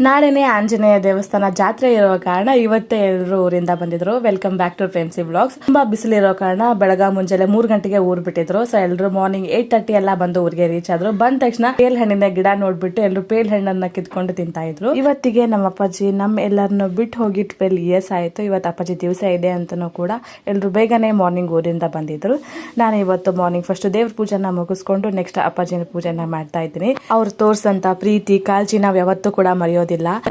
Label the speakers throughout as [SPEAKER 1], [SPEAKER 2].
[SPEAKER 1] ನಾಳೆನೇ ಆಂಜನೇಯ ದೇವಸ್ಥಾನ ಜಾತ್ರೆ ಇರೋ ಕಾರಣ ಇವತ್ತೇ ಎಲ್ಲರೂ ಊರಿಂದ ಬಂದಿದ್ರು. Welcome back to friends vlogs. ತುಂಬಾ ಬಿಸಿಲಿರೋ ಕಾರಣ ಬೆಳಗ ಮುಂಜಾನೆ 3 ಗಂಟೆಗೆ ಊರ್ ಬಿಟ್ಟಿದ್ರು. ಸೊ ಎಲ್ಲರೂ ಮಾರ್ನಿಂಗ್ 8:30 ಎಲ್ಲ ಬಂದು ಊರಿಗೆ ರೀಚ್ ಆದ್ರು. ಬಂದ ತಕ್ಷಣ ಪೇಲ್ ಹಣ್ಣಿನ ಗಿಡ ನೋಡ್ಬಿಟ್ಟು ಎಲ್ಲರೂ ಪೇಲ್ ಹಣ್ಣನ್ನ ಕಿತ್ಕೊಂಡು ತಿಂತಾ ಇದ್ರು. ಇವತ್ತಿಗೆ ನಮ್ಮ ಅಪ್ಪಾಜಿ ಎಲ್ಲರನ್ನು ಬಿಟ್ಟು ಹೋಗಿ 12 ಇಯರ್ಸ್ ಆಯ್ತು. ಇವತ್ತು ಅಪ್ಪಾಜಿ ದಿವಸ ಇದೆ ಅಂತನೂ ಕೂಡ ಎಲ್ಲರೂ ಬೇಗನೆ ಮಾರ್ನಿಂಗ್ ಊರಿಂದ ಬಂದಿದ್ರು. ನಾನು ಇವತ್ತು ಮಾರ್ನಿಂಗ್ ಫಸ್ಟ್ ದೇವ್ರ ಪೂಜೆನ ಮುಗಿಸ್ಕೊಂಡು ನೆಕ್ಸ್ಟ್ ಅಪ್ಪಾಜಿನ ಪೂಜೆನ ಮಾಡ್ತಾ ಇದ್ದೀನಿ. ಅವ್ರು ತೋರ್ಸಂತ ಪ್ರೀತಿ ಕಾಳಜಿ ನಾವ್ ಯಾವತ್ತೂ ಕೂಡ ಮರೆಯೋದಿಲ್ಲ.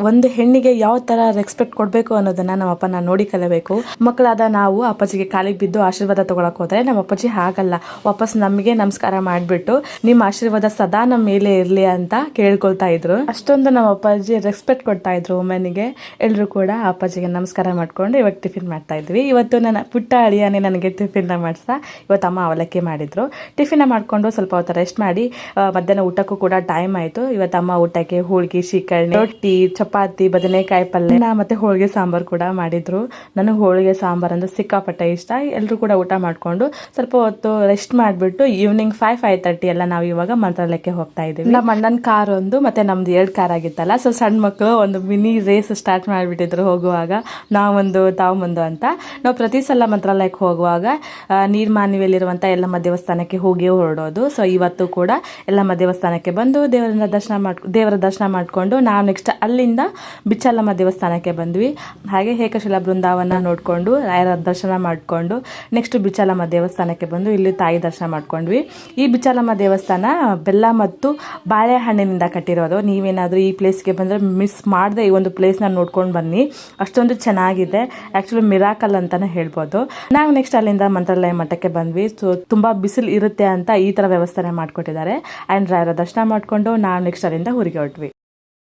[SPEAKER 1] ಒಂದು ಹೆಣ್ಣಿಗೆ ಯಾವ ತರ ರೆಸ್ಪೆಕ್ಟ್ ಕೊಡ್ಬೇಕು ಅನ್ನೋದನ್ನ ನಮ್ಮ ಅಪ್ಪನ ನೋಡಿ ಕಲಿಬೇಕು. ಮಕ್ಕಳಾದ ನಾವು ಅಪ್ಪಾಜಿಗೆ ಕಾಲಿಗೆ ಬಿದ್ದು ಆಶೀರ್ವಾದ ತಗೊಳಕ್ ಹೋದ್ರೆ ನಮ್ಮ ಅಪ್ಪಾಜಿ ಹಾಗಲ್ಲ, ವಾಪಸ್ ನಮಗೆ ನಮಸ್ಕಾರ ಮಾಡ್ಬಿಟ್ಟು ನಿಮ್ಮ ಆಶೀರ್ವಾದ ಸದಾ ನಮ್ಮ ಮೇಲೆ ಇರ್ಲಿ ಅಂತ ಕೇಳ್ಕೊಳ್ತಾ ಇದ್ರು. ಅಷ್ಟೊಂದು ನಮ್ಮ ಅಪ್ಪಾಜಿ ರೆಸ್ಪೆಕ್ಟ್ ಕೊಡ್ತಾ ಇದ್ರು ವುಮೆನ್ಗೆ. ಎಲ್ರು ಕೂಡ ಅಪ್ಪಾಜಿಗೆ ನಮಸ್ಕಾರ ಮಾಡ್ಕೊಂಡು ಇವಾಗ ಟಿಫಿನ್ ಮಾಡ್ತಾ ಇದ್ವಿ. ಇವತ್ತು ನನ್ನ ಪುಟ್ಟ ಅಳಿಯಾನೆ ನನಗೆ ಟಿಫಿನ್ ಮಾಡಿಸ್ತಾ ಇವತ್ತು ಅಮ್ಮ ಅವಲಕ್ಕಿ ಮಾಡಿದ್ರು. ಟಿಫಿನ್ ಮಾಡ್ಕೊಂಡು ಸ್ವಲ್ಪ ಹೊತ್ತು ರೆಸ್ಟ್ ಮಾಡಿ ಮಧ್ಯಾಹ್ನ ಊಟಕ್ಕೂ ಕೂಡ ಟೈಮ್ ಆಯ್ತು. ಇವತ್ತು ಅಮ್ಮ ಊಟಕ್ಕೆ ಹೋಳಿಗೆ, ಶ್ರೀಕರಣಿ, ರೊಟ್ಟಿ, ಚಪಾತಿ, ಬದನೆಕಾಯಿ ಪಲ್ಯ ಮತ್ತೆ ಹೋಳಿಗೆ ಸಾಂಬಾರ್ ಕೂಡ ಮಾಡಿದ್ರು. ನನಗೆ ಹೋಳಿಗೆ ಸಾಂಬಾರ್ ಅಂದ್ರೆ ಸಿಕ್ಕಾಪಟ್ಟೆ ಇಷ್ಟ. ಎಲ್ಲರೂ ಕೂಡ ಊಟ ಮಾಡ್ಕೊಂಡು ಸ್ವಲ್ಪ ಹೊತ್ತು ರೆಸ್ಟ್ ಮಾಡ್ಬಿಟ್ಟು ಈವ್ನಿಂಗ್ 5:30 ಎಲ್ಲ ನಾವು ಇವಾಗ ಮಂತ್ರಾಲಯಕ್ಕೆ ಹೋಗ್ತಾ ಇದೀವಿ. ನಮ್ಮ ಅಣ್ಣನ ಕಾರ್ ಒಂದು ಮತ್ತೆ ನಮ್ದು 2 ಕಾರ್ ಆಗಿತ್ತಲ್ಲ, ಸೊ ಸಣ್ಣ ಮಕ್ಕಳು ಒಂದು ಮಿನಿ ರೇಸ್ ಸ್ಟಾರ್ಟ್ ಮಾಡಿಬಿಟ್ಟಿದ್ರು ಹೋಗುವಾಗ, ನಾವೊಂದು ತಾವು ಮುಂದೆ ಅಂತ. ನಾವು ಪ್ರತಿ ಸಲ ಮಂತ್ರಾಲಯಕ್ಕೆ ಹೋಗುವಾಗ ನೀರ್ಮಾನ್ಯದಲ್ಲಿರುವಂತ ಎಲ್ಲಮ್ಮ ದೇವಸ್ಥಾನಕ್ಕೆ ಹೋಗಿ ಹೊರಡೋದು. ಸೊ ಇವತ್ತು ಕೂಡ ಎಲ್ಲಮ್ಮ ದೇವಸ್ಥಾನಕ್ಕೆ ಬಂದು ದೇವರ ದರ್ಶನ ಮಾಡ್ಕೊಂಡು ನಾವು ನೆಕ್ಸ್ಟ್ ಅಲ್ಲಿಂದ ಬಿಚ್ಚಲಮ್ಮ ದೇವಸ್ಥಾನಕ್ಕೆ ಬಂದ್ವಿ. ಹಾಗೆ ಏಕಶಿಲಾ ಬೃಂದಾವನ ನೋಡ್ಕೊಂಡು ರಾಯರ ದರ್ಶನ ಮಾಡ್ಕೊಂಡು ನೆಕ್ಸ್ಟ್ ಬಿಚ್ಚಲಮ್ಮ ದೇವಸ್ಥಾನಕ್ಕೆ ಬಂದು ಇಲ್ಲಿ ತಾಯಿ ದರ್ಶನ ಮಾಡ್ಕೊಂಡ್ವಿ. ಈ ಬಿಚ್ಚಲಮ್ಮ ದೇವಸ್ಥಾನ ಬೆಲ್ಲ ಮತ್ತು ಬಾಳೆಹಣ್ಣಿನಿಂದ ಕಟ್ಟಿರೋದು. ನೀವೇನಾದ್ರೂ ಈ ಪ್ಲೇಸ್ಗೆ ಬಂದ್ರೆ ಮಿಸ್ ಮಾಡದೆ ಈ ಒಂದು ಪ್ಲೇಸ್ನ ನೋಡ್ಕೊಂಡು ಬನ್ನಿ, ಅಷ್ಟೊಂದು ಚೆನ್ನಾಗಿದೆ. ಆಕ್ಚುಲಿ ಮಿರಾಕಲ್ ಅಂತಾನೆ ಹೇಳ್ಬೋದು. ನಾವು ನೆಕ್ಸ್ಟ್ ಅಲ್ಲಿಂದ ಮಂತ್ರಾಲಯ ಮಠಕ್ಕೆ ಬಂದ್ವಿ. ಸೊ ತುಂಬಾ ಬಿಸಿಲು ಇರುತ್ತೆ ಅಂತ ಈ ತರ ವ್ಯವಸ್ಥೆ ಮಾಡ್ಕೊಟ್ಟಿದ್ದಾರೆ. ಅಂಡ್ ರಾಯರ ದರ್ಶನ ಮಾಡ್ಕೊಂಡು ನಾವು ನೆಕ್ಸ್ಟ್ ಅಲ್ಲಿಂದ ಊರಿಗೆ ಹೊರಟ್ವಿ.